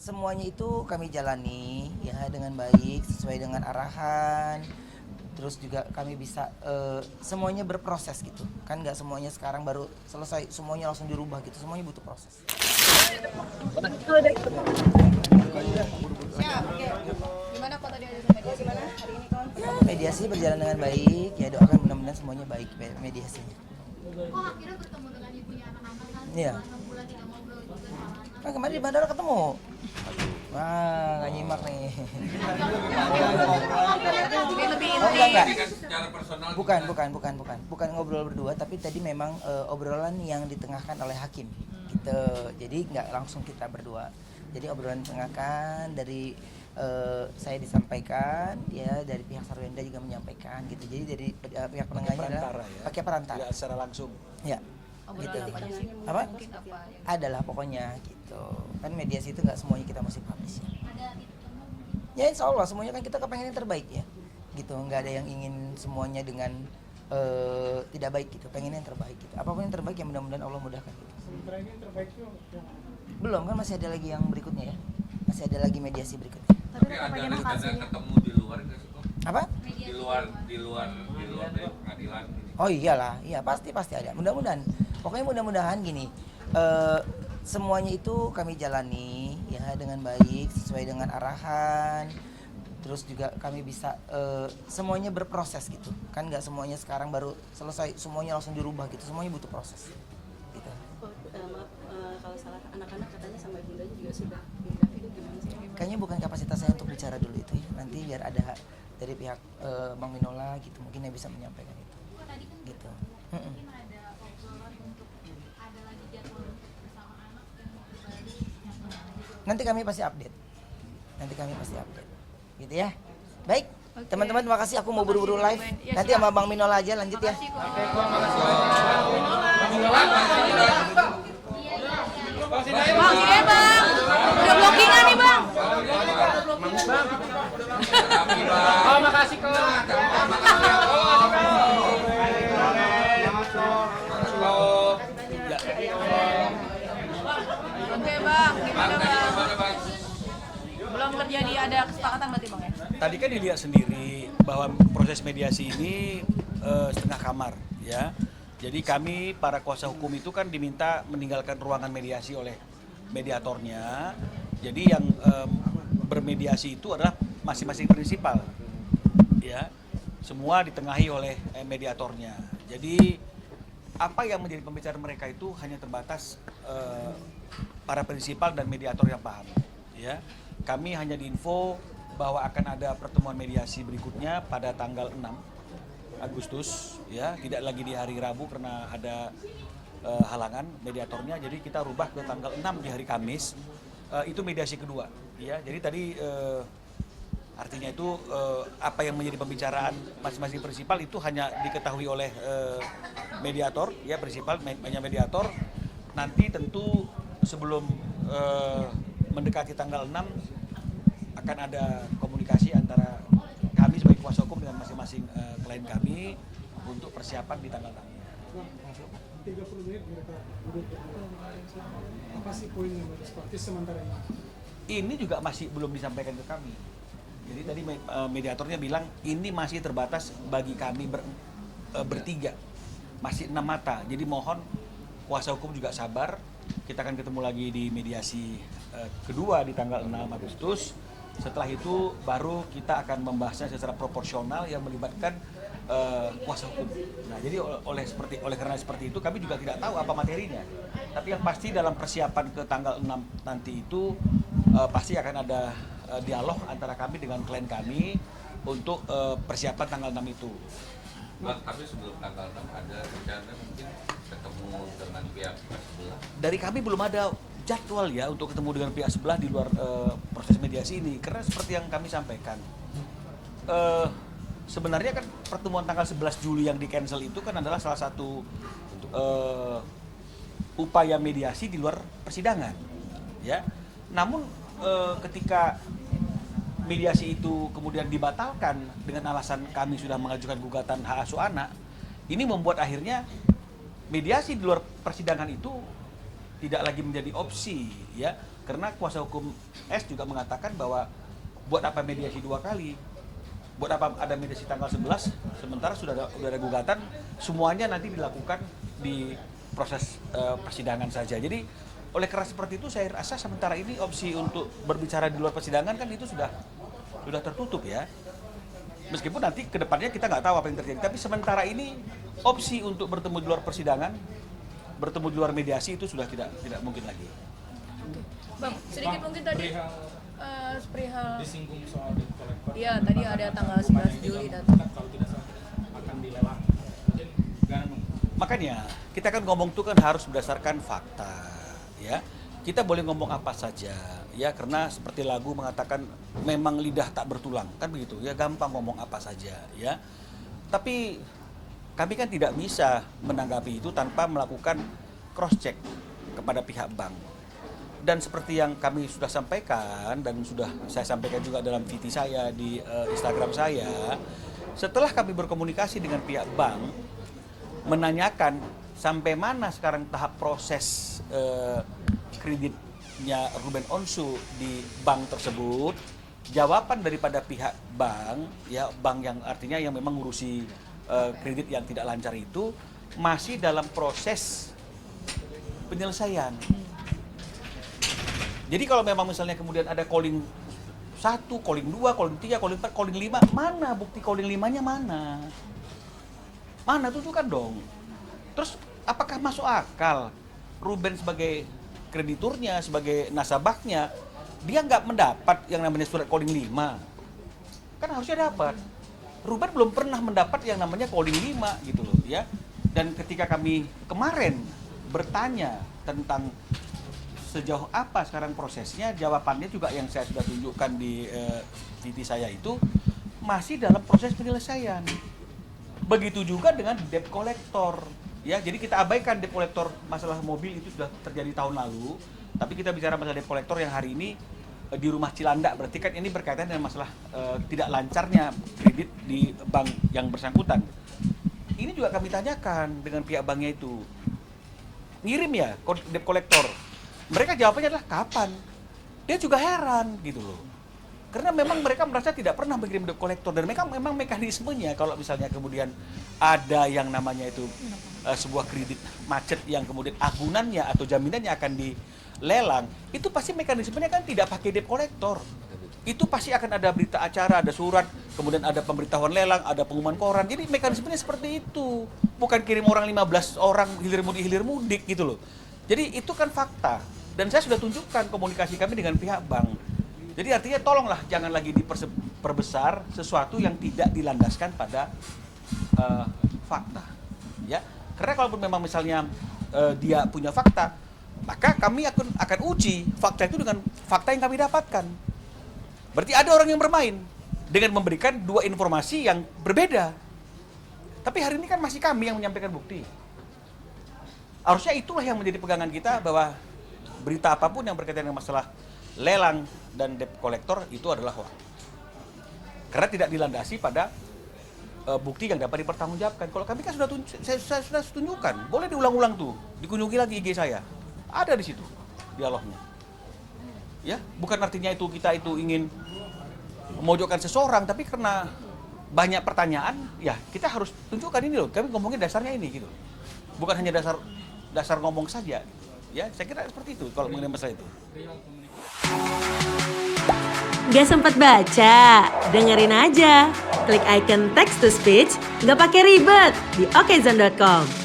semuanya itu kami jalani ya dengan baik sesuai dengan arahan. Terus juga kami bisa semuanya berproses gitu kan, nggak semuanya sekarang baru selesai semuanya langsung dirubah gitu, semuanya butuh proses. Siap, oke. Gimana kok tadi ada mediasi gimana hari ini kawan? Ya, mediasi berjalan dengan baik ya, doakan mudah-mudahan semuanya baik mediasinya. Kok akhirnya bertemu dengan ibunya anak-anak kan? Iya. 6 bulan tidak ngobrol juga sama anak. Kan kemarin di bandara ketemu. Wah, nggak nyimak nih. Lebih Oh, enggak. Ini kan secara personal Bukan ngobrol berdua, tapi tadi memang obrolan yang ditengahkan oleh hakim gitu. Jadi nggak langsung kita berdua. Jadi obrolan ditengahkan dari saya disampaikan ya, dari pihak Sarwenda juga menyampaikan gitu. Jadi dari pihak penengahnya adalah pakai perantara. Tidak secara langsung. Ya. obrolan Gitu. apa aja sih? Apa? Mungkin apa ya? Adalah pokoknya gitu. Kan mediasi itu nggak semuanya kita mesti publish. Ada titik temu. Ya insya Allah semuanya kan kita kepengen yang terbaik ya gitu, nggak ada yang ingin semuanya dengan tidak baik gitu, pengen yang terbaik gitu, apapun yang terbaik ya mudah-mudahan Allah mudahkan gitu. Sementara ini yang terbaik itu Belum kan, masih ada lagi yang berikutnya ya, masih ada lagi mediasi berikutnya. Tapi ada rencana ketemu di luar nggak sih kok? Apa? Di luar dari pengadilan ini. Oh iyalah, iya pasti ada, mudah-mudahan pokoknya mudah-mudahan gini, semuanya itu kami jalani ya dengan baik sesuai dengan arahan. Terus juga kami bisa semuanya berproses gitu kan, nggak semuanya sekarang baru selesai semuanya langsung dirubah gitu, semuanya butuh proses gitu. Maaf, kalau salah anak-anak katanya sama ibundanya juga sudah pindah, itu gimana sih? Kayaknya bukan kapasitas saya untuk bicara dulu itu ya, nanti biar ada dari pihak Bang Minola gitu mungkin yang bisa menyampaikan itu Kok tadi kan gitu. mungkin ada obrolan untuk ada lagi jadwal bersama anak dan mau ke Bali yang Nanti kami pasti update gitu ya. Baik, teman-teman terima kasih, aku mau buru-buru live. Nanti sama Bang Minola aja lanjut ya. Bang, sini ya bang. Udah blockingan nih bang. Oh, makasih kok. Oke bang, gimana bang? Belum terjadi ada kesepakatan berarti bang ya? Tadi kan dilihat sendiri bahwa proses mediasi ini setengah kamar, ya. Jadi kami para kuasa hukum itu kan diminta meninggalkan ruangan mediasi oleh mediatornya. Jadi yang bermediasi itu adalah masing-masing prinsipal, ya. Semua ditengahi oleh mediatornya. Jadi apa yang menjadi pembicaraan mereka itu hanya terbatas para prinsipal dan mediator yang paham, ya. Kami hanya diinfo bahwa akan ada pertemuan mediasi berikutnya pada tanggal 6 Agustus, ya, tidak lagi di hari Rabu karena ada halangan mediatornya, jadi kita rubah ke tanggal 6 di hari Kamis. Itu mediasi kedua, ya. Jadi tadi artinya itu apa yang menjadi pembicaraan masing-masing prinsipal itu hanya diketahui oleh mediator, ya, prinsipal hanya mediator. Nanti tentu sebelum mendekati tanggal 6 akan ada komunikasi antara kami sebagai kuasa hukum dengan masing-masing klien kami untuk persiapan di tanggal 6. 30 menit mereka duduk apa sih poin yang harus praktis sementara ini? Ini juga masih belum disampaikan ke kami. Jadi tadi mediatornya bilang ini masih terbatas bagi kami bertiga, masih 6 mata. Jadi mohon kuasa hukum juga sabar. Kita akan ketemu lagi di mediasi kedua di tanggal 6 Agustus. Setelah itu baru kita akan membahasnya secara proporsional yang melibatkan kuasa hukum. Nah, jadi oleh karena seperti itu kami juga tidak tahu apa materinya. Tapi yang pasti dalam persiapan ke tanggal 6 nanti itu pasti akan ada dialog antara kami dengan klien kami untuk persiapan tanggal 6 itu. Bang, tapi sebelum tanggal 6 ada rencana mungkin ketemu dengan pihak sebelah. Dari kami belum ada jadwal ya untuk ketemu dengan pihak sebelah di luar proses mediasi ini, karena seperti yang kami sampaikan sebenarnya kan pertemuan tanggal 11 Juli yang di cancel itu kan adalah salah satu upaya mediasi di luar persidangan, ya. Namun ketika mediasi itu kemudian dibatalkan dengan alasan kami sudah mengajukan gugatan hak asuh anak, ini membuat akhirnya mediasi di luar persidangan itu tidak lagi menjadi opsi, ya. Karena kuasa hukum S juga mengatakan bahwa buat apa mediasi 2 kali? Buat apa ada mediasi tanggal 11 sementara sudah ada gugatan, semuanya nanti dilakukan di proses persidangan saja. Jadi oleh karena seperti itu saya rasa sementara ini opsi untuk berbicara di luar persidangan kan itu sudah tertutup ya. Meskipun nanti ke depannya kita nggak tahu apa yang terjadi, tapi sementara ini opsi untuk bertemu di luar persidangan, bertemu di luar mediasi itu sudah tidak mungkin lagi. Bang, sedikit mungkin tadi perihal Disinggung soal debt collector. iya tadi ada tanggal 11 Juli datang. Kalau tidak salah akan dilelang. Mungkin gimana? Makanya kita kan ngomong itu kan harus berdasarkan fakta, ya. Kita boleh ngomong apa saja, ya, karena seperti lagu mengatakan memang lidah tak bertulang, kan begitu, ya, gampang ngomong apa saja, ya. Tapi kami kan tidak bisa menanggapi itu tanpa melakukan cross check kepada pihak bank. Dan seperti yang kami sudah sampaikan dan sudah saya sampaikan juga dalam VT saya di Instagram saya, setelah kami berkomunikasi dengan pihak bank, menanyakan sampai mana sekarang tahap proses kreditnya Ruben Onsu di bank tersebut, jawaban daripada pihak bank, ya bank yang artinya yang memang ngurusi kredit yang tidak lancar itu masih dalam proses penyelesaian. Jadi kalau memang misalnya kemudian ada calling 1, calling 2, calling 3, calling 4, calling 5, mana bukti calling 5-nya mana? Mana tunjukkan dong. Terus apakah masuk akal Ruben sebagai krediturnya, sebagai nasabahnya, dia nggak mendapat yang namanya surat calling 5? Kan harusnya dapat. Ruben belum pernah mendapat yang namanya calling 5 gitu loh ya. Dan ketika kami kemarin bertanya tentang sejauh apa sekarang prosesnya, jawabannya juga yang saya sudah tunjukkan di VT saya itu masih dalam proses penyelesaian. Begitu juga dengan debt collector, ya. Jadi kita abaikan debt collector, masalah mobil itu sudah terjadi tahun lalu, tapi kita bicara masalah debt collector yang hari ini di rumah Cilandak, berarti kan ini berkaitan dengan masalah tidak lancarnya kredit di bank yang bersangkutan. Ini juga kami tanyakan dengan pihak banknya itu, ngirim ya debt collector. Mereka jawabannya adalah kapan? Dia juga heran gitu loh. Karena memang mereka merasa tidak pernah mengirim debt collector dan mereka memang mekanismenya kalau misalnya kemudian ada yang namanya itu sebuah kredit macet yang kemudian agunannya atau jaminannya akan dilelang, itu pasti mekanismenya kan tidak pakai debt collector. Itu pasti akan ada berita acara, ada surat, kemudian ada pemberitahuan lelang, ada pengumuman koran. Jadi mekanismenya seperti itu. Bukan kirim orang 15 orang hilir mudik gitu loh. Jadi itu kan fakta. Dan saya sudah tunjukkan komunikasi kami dengan pihak bank. Jadi artinya tolonglah jangan lagi diperbesar sesuatu yang tidak dilandaskan pada fakta. Ya, karena kalau memang misalnya dia punya fakta, maka kami akan uji fakta itu dengan fakta yang kami dapatkan. Berarti ada orang yang bermain dengan memberikan 2 informasi yang berbeda. Tapi hari ini kan masih kami yang menyampaikan bukti. Harusnya itulah yang menjadi pegangan kita bahwa berita apapun yang berkaitan dengan masalah lelang dan debt collector itu adalah hoax. Karena tidak dilandasi pada bukti yang dapat dipertanggungjawabkan. Kalau kami kan saya sudah tunjukkan, boleh diulang-ulang tuh, dikunjungi lagi IG saya. Ada di situ dialognya. Ya, bukan artinya itu kita itu ingin memojokkan seseorang, tapi karena banyak pertanyaan, ya kita harus tunjukkan ini loh. Kami ngomongin dasarnya ini gitu. Bukan hanya dasar ngomong saja. Ya, saya kira seperti itu kalau mengenai masalah itu. Gak sempat baca? Dengerin aja. Klik icon text to speech, gak pakai ribet di okezone.com.